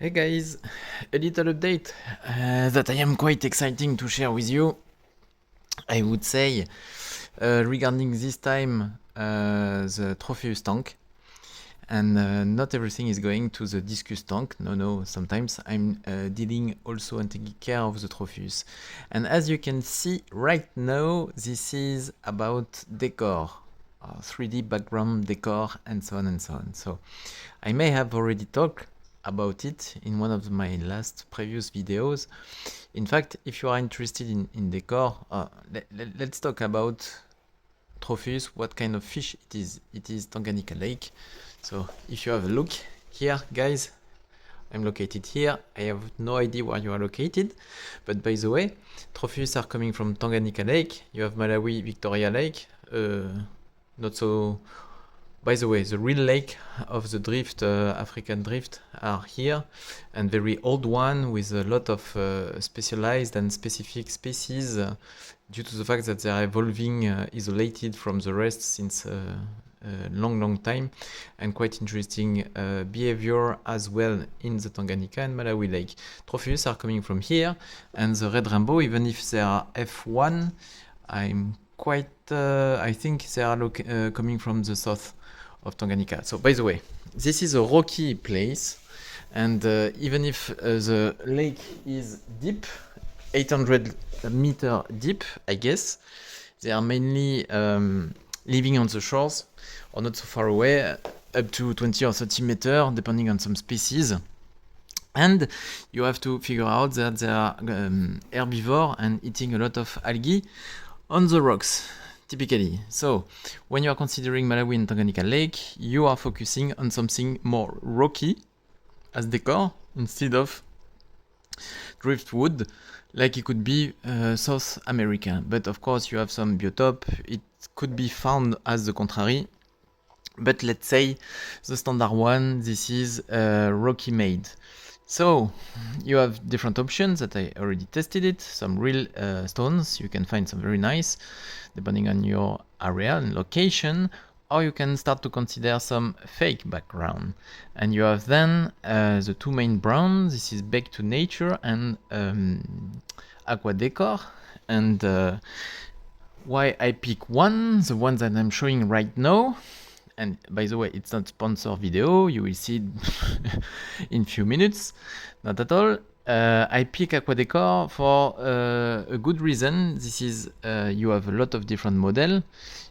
Hey guys, a little update that I am quite exciting to share with you. I would say regarding this time the Tropheus tank, and not everything is going to the Discus tank. No, sometimes I'm dealing also and taking care of the Tropheus. And as you can see right now, this is about decor, 3D background decor, and so on and so on. So I may have already talked about it in one of my last previous videos. In fact, if you are interested in decor, let's talk about Tropheus, what kind of fish it is. It is Tanganyika Lake. So if you have a look here, guys, I'm located here. I have no idea where you are located, but by the way, Tropheus are coming from Tanganyika Lake. You have Malawi Victoria Lake, not so. By the way, the real lake of the drift, African drift, are here, and very old one with a lot of specialized and specific species due to the fact that they are evolving isolated from the rest since a long time, and quite interesting behavior as well in the Tanganyika and Malawi lake. Tropheus are coming from here, and the red rainbow, even if they are F1, I'm quite, I think they are coming from the south of Tanganyika. So by the way, this is a rocky place, and even if the lake is deep, 800 meter deep, I guess, they are mainly living on the shores or not so far away, up to 20 or 30 meters, depending on some species. And you have to figure out that they are herbivore and eating a lot of algae on the rocks, typically. So when you are considering Malawi and Tanganyika Lake, you are focusing on something more rocky as decor instead of driftwood, like it could be South America. But of course you have some biotop, it could be found as the contrary. But let's say the standard one, this is rocky made. So you have different options that I already tested it. Some real stones, you can find some very nice, depending on your area and location, or you can start to consider some fake background. And you have then the two main brands. This is Back to Nature and AquaDecor. And why I pick one, the one that I'm showing right now. And by the way, it's not sponsored video, you will see it in few minutes, not at all. I pick AquaDecor for a good reason. This is, you have a lot of different models.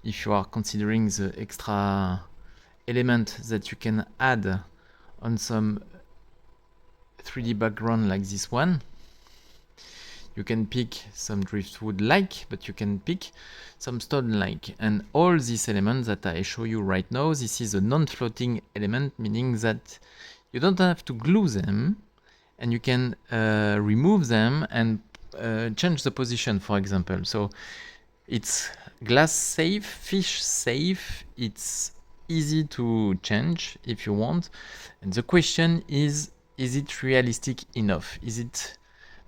If you are considering the extra element that you can add on some 3D background like this one, you can pick some driftwood-like, but you can pick some stone-like. And all these elements that I show you right now, this is a non-floating element, meaning that you don't have to glue them, and you can remove them and change the position, for example. So it's glass safe, fish safe, it's easy to change if you want. And the question is it realistic enough?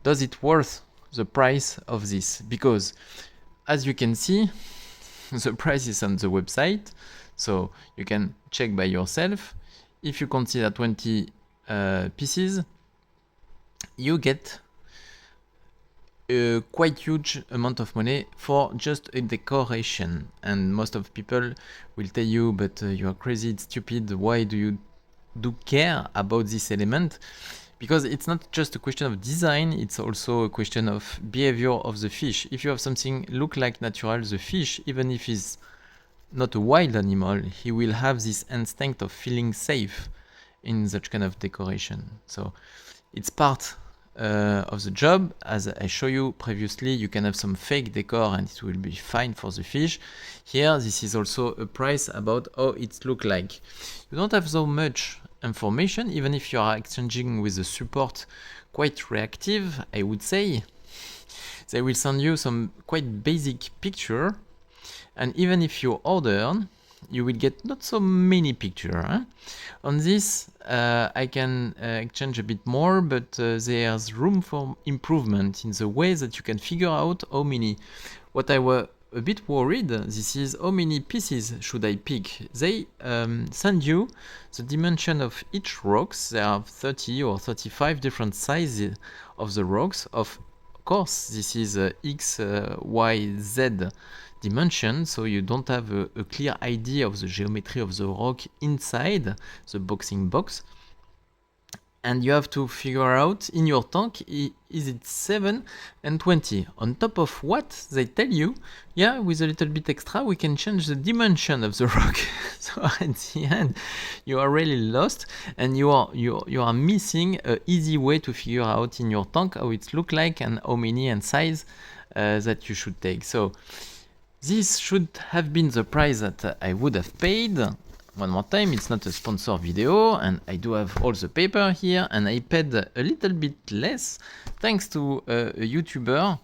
Does it worth the price of this? Because as you can see, the price is on the website, so you can check by yourself. If you consider 20 pieces, you get a quite huge amount of money for just a decoration. And most of people will tell you, but you are crazy, it's stupid, why do you care about this element? Because it's not just a question of design, it's also a question of behavior of the fish. If you have something look like natural, the fish, even if he's not a wild animal, he will have this instinct of feeling safe in such kind of decoration. So it's part of the job. As I showed you previously, you can have some fake decor and it will be fine for the fish. Here, this is also a price about how it look like. You don't have so much information, even if you are exchanging with the support quite reactive, I would say. They will send you some quite basic picture, and even if you order, you will get not so many picture. On this, I can exchange a bit more, but there's room for improvement in the way that you can figure out how many. What I a bit worried, this is how many pieces should I pick. They send you the dimension of each rocks. There are 30 or 35 different sizes of the rocks. Of course, this is X, Y, Z dimension, so you don't have a clear idea of the geometry of the rock inside the boxing box. And you have to figure out in your tank, is it 7 and 20? On top of what they tell you, yeah, with a little bit extra, we can change the dimension of the rock. So at the end, you are really lost, and you are missing an easy way to figure out in your tank how it look like and how many and size that you should take. So this should have been the price that I would have paid. One more time, it's not a sponsor video, and I do have all the paper here, and I paid a little bit less thanks to a YouTuber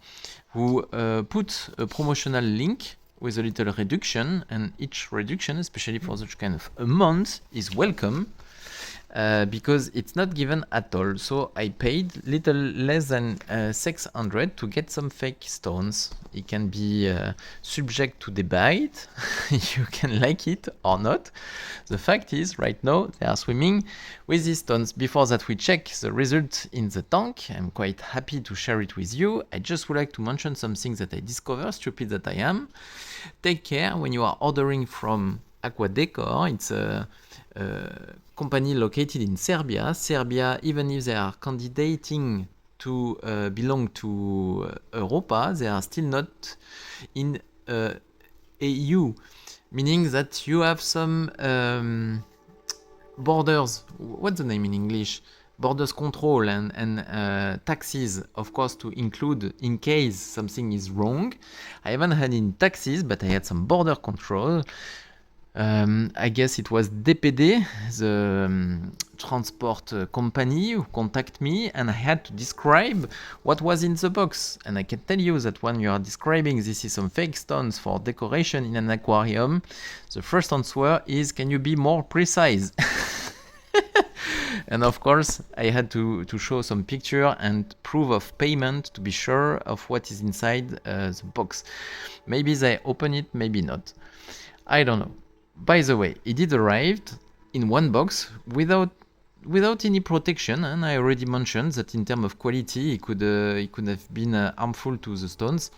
who put a promotional link with a little reduction, and each reduction, especially for such kind of amount, is welcome. Because it's not given at all. So I paid little less than 600 to get some fake stones. It can be subject to debate. You can like it or not. The fact is, right now, they are swimming with these stones. Before that, we check the result in the tank. I'm quite happy to share it with you. I just would like to mention some things that I discovered, stupid that I am. Take care when you are ordering from AquaDecor. It's a company located in Serbia. Serbia, even if they are candidating to belong to Europa, they are still not in EU, meaning that you have some borders. What's the name in English? Borders control and taxes, of course, to include in case something is wrong. I haven't had in taxes, but I had some border control. I guess it was DPD, the transport company, who contacted me, and I had to describe what was in the box. And I can tell you that when you are describing this is some fake stones for decoration in an aquarium, the first answer is, can you be more precise? And of course, I had to show some picture and proof of payment to be sure of what is inside the box. Maybe they open it, maybe not. I don't know. By the way, it did arrive in one box without any protection, and I already mentioned that in terms of quality, it could have been harmful to the stones.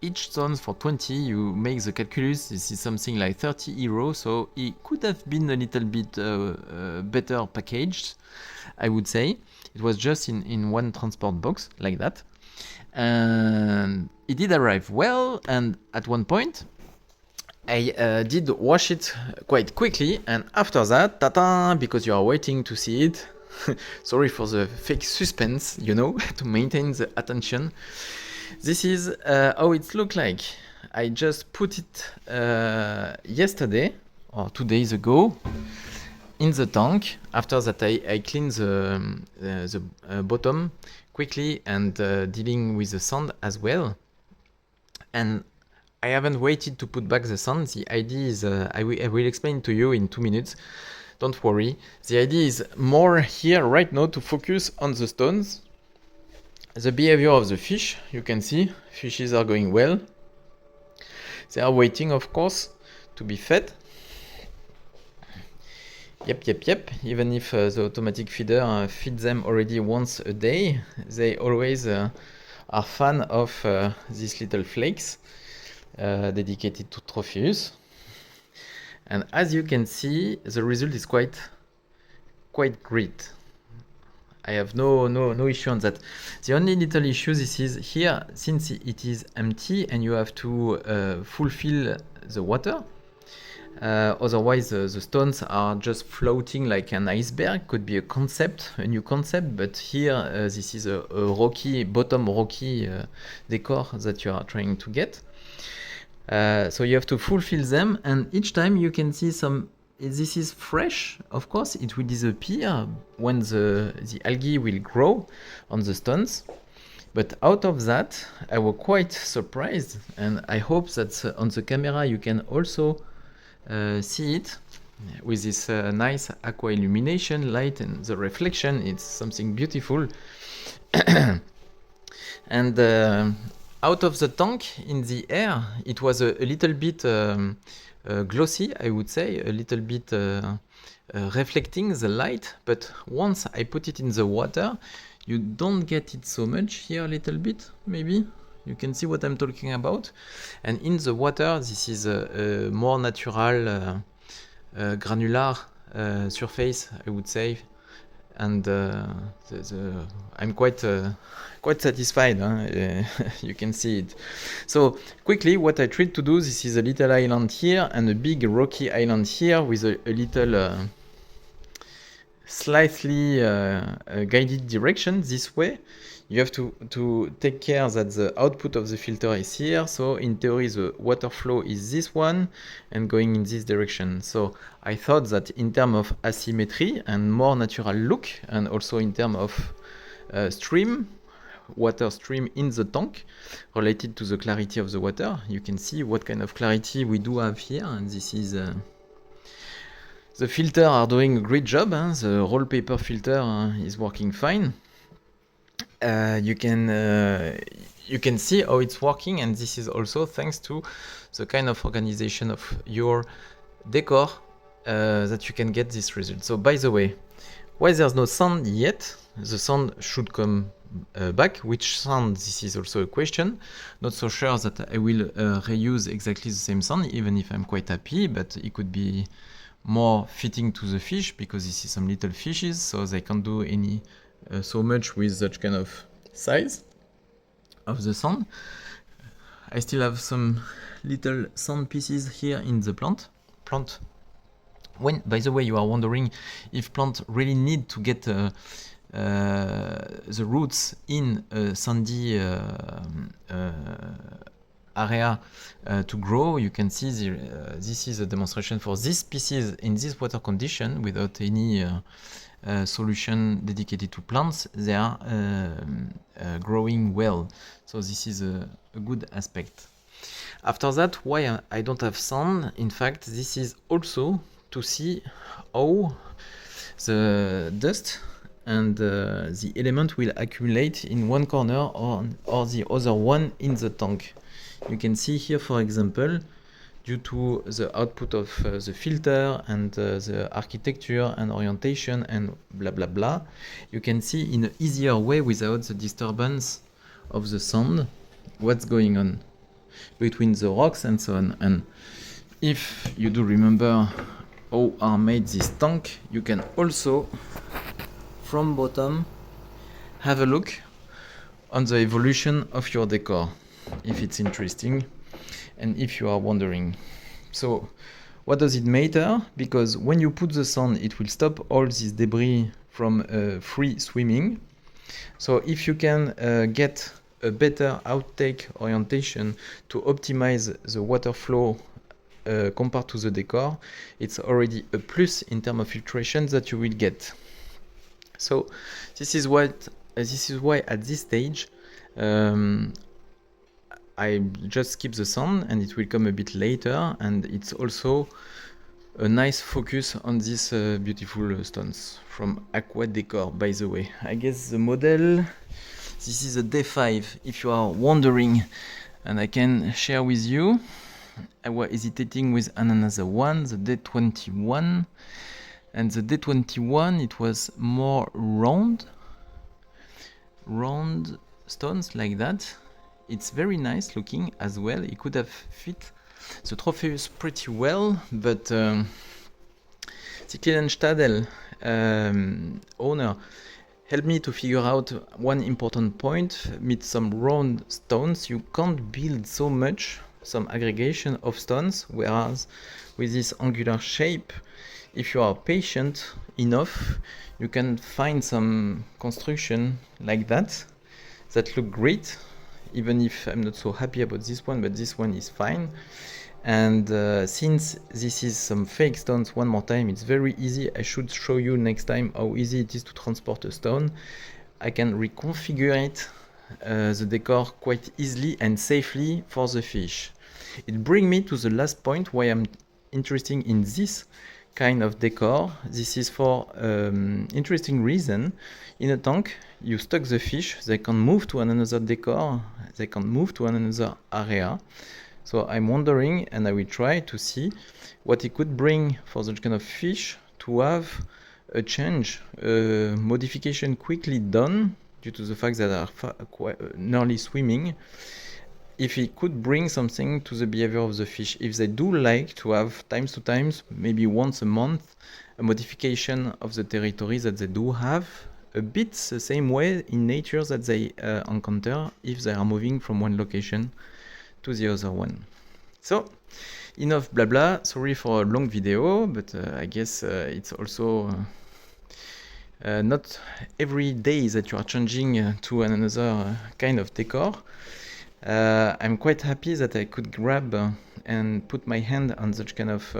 Each stone for 20, you make the calculus, this is something like 30 euros, so it could have been a little bit better packaged, I would say. It was just in one transport box, like that. And it did arrive well, and at one point, I did wash it quite quickly, and after that, ta-da, because you are waiting to see it, sorry for the fake suspense, you know, to maintain the attention. This is how it looked like. I just put it yesterday, or 2 days ago, in the tank. After that, I cleaned the bottom quickly and dealing with the sand as well. And I haven't waited to put back the sand. The idea is, I will explain to you in 2 minutes. Don't worry. The idea is more here right now to focus on the stones. The behavior of the fish, you can see, fishes are going well. They are waiting, of course, to be fed. Yep. Even if the automatic feeder feeds them already once a day, they always are fan of these little flakes dedicated to Tropheus. And as you can see, the result is quite great. I have no issue on that. The only little issue this is here, since it is empty and you have to fulfill the water. Otherwise, the stones are just floating like an iceberg. Could be a new concept, but here this is a bottom rocky decor that you are trying to get. So you have to fulfill them, and each time you can see some. This is fresh, of course, it will disappear when the algae will grow on the stones. But out of that, I was quite surprised, and I hope that on the camera you can also see it with this nice aqua illumination light and the reflection. It's something beautiful. And out of the tank in the air, it was a little bit glossy, I would say, a little bit reflecting the light, but once I put it in the water, you don't get it so much here, a little bit, maybe. You can see what I'm talking about. And in the water, this is a more natural, granular surface, I would say. And I'm quite satisfied. You can see it. So quickly, what I tried to do, this is a little island here and a big rocky island here with a little slightly guided direction this way. You have to take care that the output of the filter is here. So in theory, the water flow is this one and going in this direction. So I thought that in terms of asymmetry and more natural look, and also in terms of water stream in the tank related to the clarity of the water, you can see what kind of clarity we do have here. And this is the filter are doing a great job. The roll paper filter is working fine. You can see how it's working, and this is also thanks to the kind of organization of your decor that you can get this result. So by the way, while there's no sound yet, the sound should come back. Which sound? This is also a question. Not so sure that I will reuse exactly the same sound, even if I'm quite happy, but it could be more fitting to the fish because this is some little fishes, so they can't do any so much with such kind of size of the sand. I still have some little sand pieces here in the plant. When, by the way, you are wondering if plants really need to get the roots in a sandy area to grow, you can see this is a demonstration for this species in this water condition without any solution dedicated to plants. They are growing well, so this is a good aspect. After that, why I don't have sand, in fact, this is also to see how the dust and the element will accumulate in one corner or the other one in the tank. You can see here, for example, due to the output of the filter and the architecture and orientation and blah blah blah, you can see in an easier way without the disturbance of the sound what's going on between the rocks and so on. And if you do remember how are made this tank, you can also from bottom have a look on the evolution of your decor if it's interesting and if you are wondering. So what does it matter? Because when you put the sand, it will stop all this debris from free swimming. So if you can get a better outtake orientation to optimize the water flow compared to the decor, it's already a plus in terms of filtration that you will get. So this is why at this stage I just skip the sand and it will come a bit later, and it's also a nice focus on these beautiful stones from AquaDecor, by the way. I guess the model, this is a day 5 if you are wondering, and I can share with you. I was hesitating with another one, the day 21, and the day 21 it was more round stones like that. It's very nice looking as well. It could have fit the Tropheus pretty well, but the Stadel owner helped me to figure out one important point. With some round stones, you can't build so much, some aggregation of stones, whereas with this angular shape, if you are patient enough, you can find some construction like that look great. Even if I'm not so happy about this one, but this one is fine. And since this is some fake stones, one more time, it's very easy. I should show you next time how easy it is to transport a stone. I can reconfigure it, the decor quite easily and safely for the fish. It brings me to the last point why I'm interested in this kind of decor. This is for interesting reason. In a tank, you stock the fish, they can move to another decor, they can move to another area. So I'm wondering, and I will try to see what it could bring for such kind of fish to have a change, modification quickly done due to the fact that they are quite nearly swimming. If it could bring something to the behavior of the fish, if they do like to have times to times, maybe once a month, a modification of the territory that they do have, a bit the same way in nature that they encounter if they are moving from one location to the other one. So, enough blah blah, sorry for a long video, but I guess it's also not every day that you are changing to another kind of decor. I'm quite happy that I could grab and put my hand on such kind of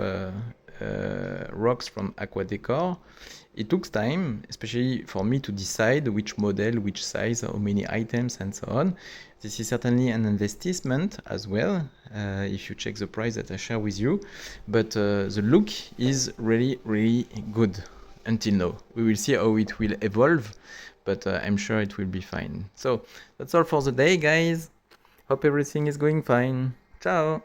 rocks from AquaDecor. It took time, especially for me to decide which model, which size, how many items, and so on. This is certainly an investment as well, if you check the price that I share with you. But the look is really, really good until now. We will see how it will evolve, but I'm sure it will be fine. So that's all for the day, guys. Hope everything is going fine. Ciao!